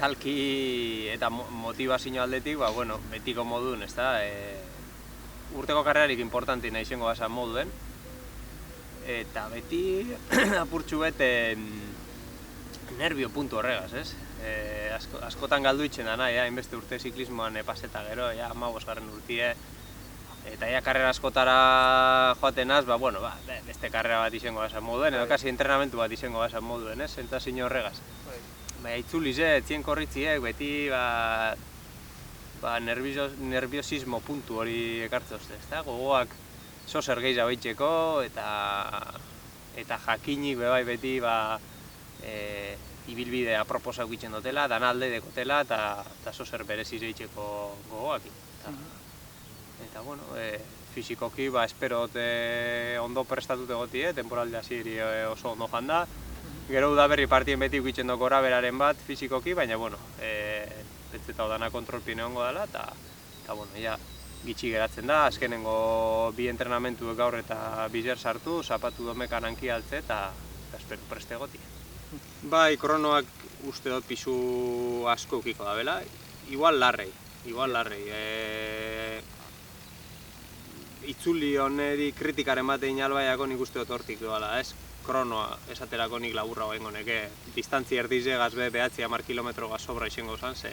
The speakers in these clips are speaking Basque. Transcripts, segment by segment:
mentalki eta motivazio aldetik, bueno, betiko moduen, ezta? Urteko karrerarik importanti nahi izango basan moduen. Eta beti apurtxu bet nervio puntu horregaz, ez? Askotan galdu itxen dana, hainbeste urte ziklismoan paseta gero, 15. urtie. Eta karrera askotara joatenaz, beste karrera bat izango basan moduen, edo kasi entrenamentu bat izango basan moduen, ez? Sentazio horregaz. Itzuliz, etzien korritziek, beti nerviosismo puntu hori ekartzozte, ezta? Gogoak zozer gehiago itxeko, eta jakinik beti ibilbide aproposak itzen dutela, dan alde dekotela, eta zozer bereziz itxeko gogoak. Eta, fizikoki, espero ondo prestatut egotie, temporalde hasieri oso ondo janda. Gero udaberri partien beti ukitzen dut gora beraren bat fizikoki, baina, betzeta odana kontrolpien egongo dela, eta, gitxi geratzen da, azkenengo bi entrenamentu gaur eta bizer sartu, zapatu domekan hanki altze eta espero preste egotie. Bai, kronoak uste dut pisu asko ukiko da bela, igual larrei. Itzuli honeri kritikaren bat egin albaiako nik uste dut hortik doala, ez? Kronoa esaterako nik laburra goengo neke. Distantzi erdize gazbe 9-10 kilometro sobra izango zan, ze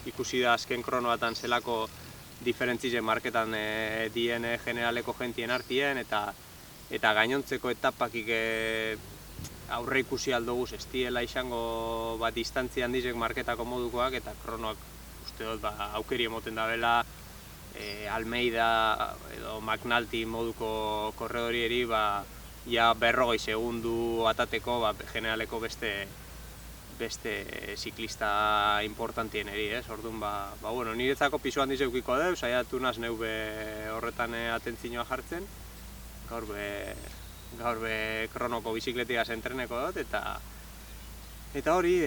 ikusi da azken kronoatan zelako diferentzize marketan dien generaleko jentien artien, eta gainontzeko etapakik aurre ikusi aldoguz ez diela izango distantzi handizek marketako modukoak, eta kronoak uste dut aukeri emoten da bela Almeida edo McNulty moduko korredorieri ja 40 segundu atateko generaleko beste ziklista importantien eri, ez? Orduan, niretzako pisu handiz eukiko deu, saiatu naz neube horretan atentzioa jartzen. Gaur be kronoko bizikletigaz entreneko dut, eta hori,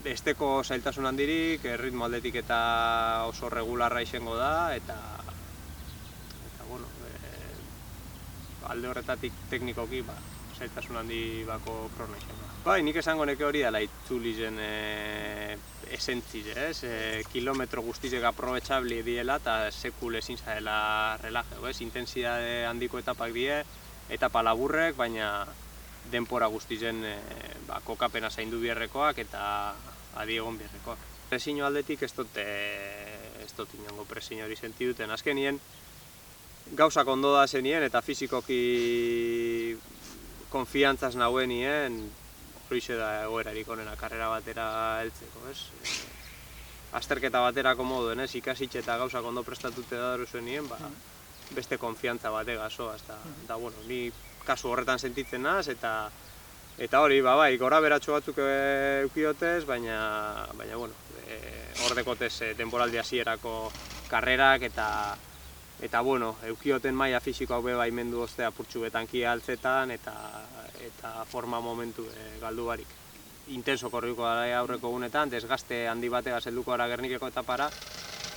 besteko zailtasun handirik, ritmo aldetik eta oso regularra izango da, eta alde horretatik teknikoki zailtasun handi bako krona izango da. Bai, nik esango neke hori dela itzulizen esentziz, ez? Kilometro guztizek aprobetxabli diela eta sekul ezin zaela relajeo, ez? Intensidade handiko etapak die, etapa laburrek, baina denpora guztizen kokapena zaindu bierrekoak eta adiegon bierrekoak. Presiño aldetik ez dut inongo presiño hori sentiduten. Azkenien, gauzak ondo da zenien eta fizikoki konfiantzaz nahuenien, horixe da egoerarik onena karrera batera heltzeko, ez? Azterketa baterako moduen, ez? Ikasitxe eta gauzak ondo prestatute da zenien, beste konfiantza bategaz, eta, ni kasu horretan sentitzen naz, eta hori, gora beratxo batzuk eukiotez, baina, hor dekotez temporaldi hasierako karrerak, eta, eukioten maila fisikoak baimendu ozte apurtxu betanki altzetan, eta forma momentu galdu barik. Intenso korriko gara aurreko gunetan, desgaste handi bategaz helduko gara Gernikeko etapara,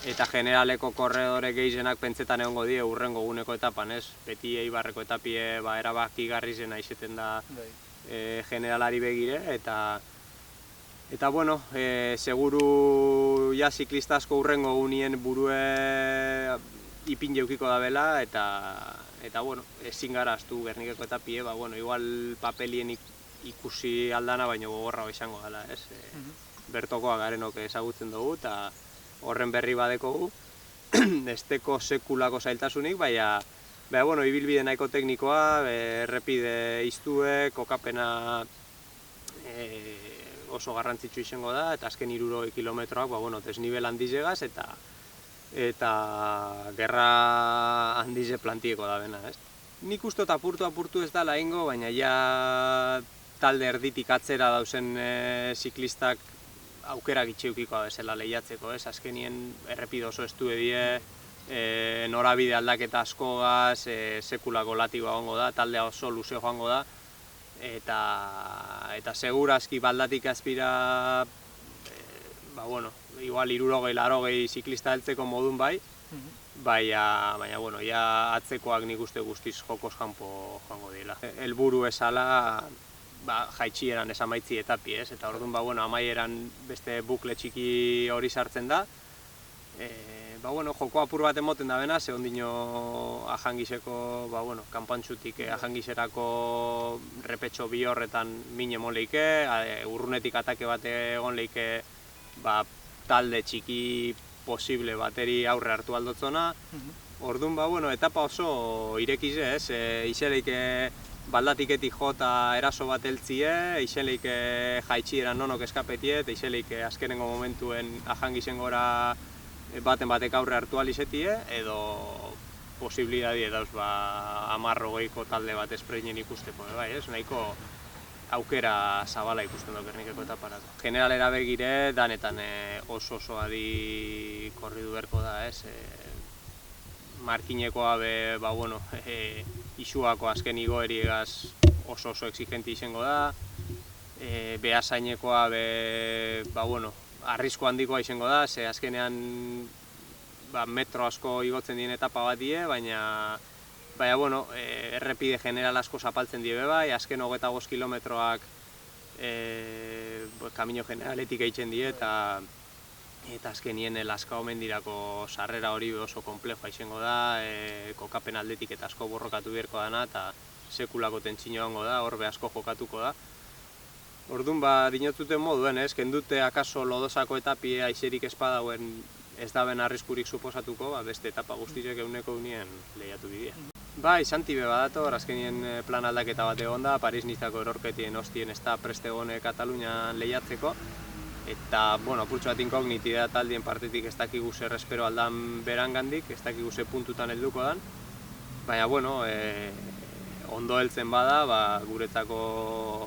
eta generaleko korredore gehienak pentsetan egongo die urrengo guneko etapan, ez? Beti Eibarreko etapie erabaki garrizena izeten da generalari begire, eta seguru ziklista asko urrengo gunien burue ipin jeukiko da bela, eta ezin gara aztu Gernikeko etapie, igual papelien ikusi aldana, baina gogorra izango dela, ez? Bertokoa garenok ezagutzen dugu, eta horren berri badekogu, esteko sekulako zailtasunik, baina ibilbide nahiko teknikoa, errepide iztue, kokapena oso garrantzitsu izango da, eta azken 60 kilometroak desnibel handizegaz, eta gerra handize plantieko da bena, ez? Nik uste apurtu ez dela ingo, baina ja talde erditik atzera dauzen ziklistak aukera gitxeukikoa bezala lehiatzeko, ez? Azkenien errepide oso estu edie, norabide aldaketa askogaz, sekulako latigoa gongo da, taldea oso luze joango da, eta segurazki baldatik azpira, igual 60-80 ziklista heltzeko modun bai, baina, atzekoak nik uste guztiz jokoz kanpo joango dira. Helburu esala jaitsieran ez amaitzi etapi, ez? Eta orduan, bueno, amaieran beste bukle txiki hori sartzen da. Joko apur bat emoten da bena, ze ondino ajangiseko, kanpantxutik ajangiserako repetxo bi horretan min emon leike, urrunetik atake bat egon leike talde txiki posible bateri aurre hartu aldotzona. Orduan, etapa oso irekize, ez? Ixeleike baldatiketik jota eraso bat eltzie, ixeleike jaitsieran nonok eskapetie, eta ixeleike azkenengo momentuen ajangisen gora baten batek aurre hartu alizetie, edo posibilidadi edauz 10-20ko talde bat espreinen ikusteko, ez? Nahiko aukera zabala ikusten dut Gernikeko etaparako. Generalera begire, danetan oso adi korridu berko da, ez? Markinekoa isuako azken igoeriegaz oso exigenti izango da, behazainekoa arrisku handikoa izango da, ze azkenean metro asko igotzen dien etapa bat die, baina errepide general asko zapaltzen die bai, azken 25 kilometroak kamino generaletik eitzen die, eta azkenien Lazkao mendirako sarrera hori oso komplejoa izango da, kokapen aldetik eta asko borrokatu beharko dana, eta sekulako tentsino hango da, horbe asko jokatuko da. Orduan, dinotzuten moduen, kendute akaso Lodosako etapi aizerik espadauen ez daben arriskurik suposatuko, beste etapa guztizek euneko unien lehiatu bidea. Santi badator, azkenien plan aldaketa bat egon da, Paris-Nizako erorketien ostien ez da preste egone Katalunian lehiatzeko, eta, apurtxo bat inkogniti da taldien partetik ez dakigu zer espero aldan berangandik, ez dakigu ze puntutan helduko dan, baina, ondo heltzen bada, guretzako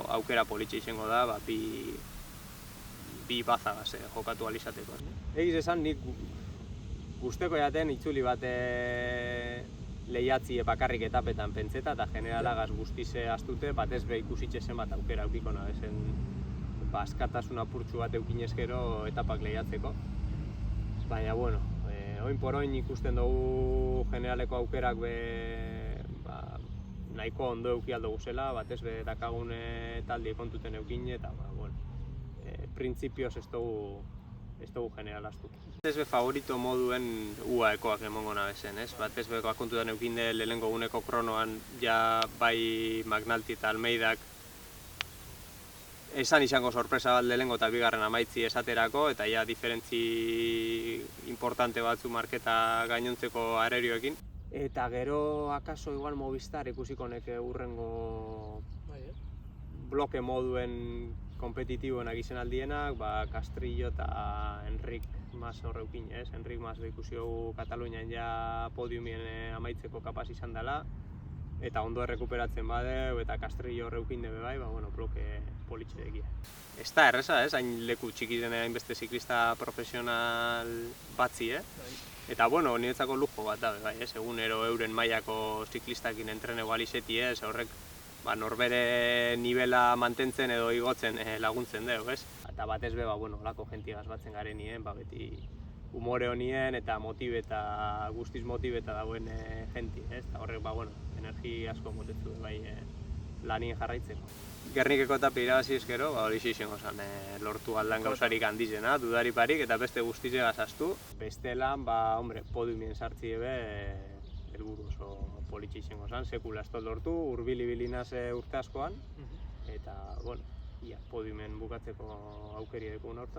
aukera politxe izango da, bi bazagaz jokatu alizateko. Egiz esan, nik guzteko jaten itzuli bat lehiatzi bakarrik etapetan pentseta, eta generalagaz guztize astute, batez be ikusitxe zen bat aukera aukiko nabezen askatasun apurtxu bat eukinezkero etapak lehiatzeko. Baina, oin por oin ikusten dugu generaleko aukerak nahiko ondo euki aldo guzela, batez be dakagun taldi kontuten eukin, eta printzipioz ez dugu general astu. Batez be favorito moduen UAEkoak emongo nabezen, ez? Batez be kontutan eukin de lehenengo guneko kronoan, ja bai Magnalti eta Almeidak esan izango sorpresa bat lehenengo eta bigarren amaitzi esaterako, eta ja diferentzi importante batzu marketa gainontzeko aererioekin. Eta gero akaso igual Movistar ikusiko neke urrengo bloke moduen kompetitiboenak izen aldienak, Castrillo eta Enric Mas horreukin, ez? Enric Mas ikusi dugu Katalunian ja podiumien amaitzeko kapaz izan dela, eta ondo errekuperatzen badeu, eta Castrillo horreukin debe bai, bloke politxe dekia. Ez da erreza, ez? Hain leku txiki dene hainbeste ziklista profesional batzi, Eta, niretzako lujo bat da, egunero euren mailako ziklistakin entrenego alizeti, horrek norbere nivela mantentzen edo igotzen laguntzen dugu, Eta batez be, olako jentiagaz batzen garen nien, beti humore honien eta motibeta, guztiz motibeta dagoen jenti, Eta horrek, energi asko motetzu lanien jarraitzeko. Gernikeko etape irabazi ezkero, hori izango zen lortu aldan gauzarik handizena, dudari parik, eta beste guztize gazaztu. Bestelan, podiumien sartzi ebe, helburu oso politxe izango zen, sekula ez lortu, urbil-ibili naz urte askoan, eta, podiumen bukatzeko aukeri dekun hortan.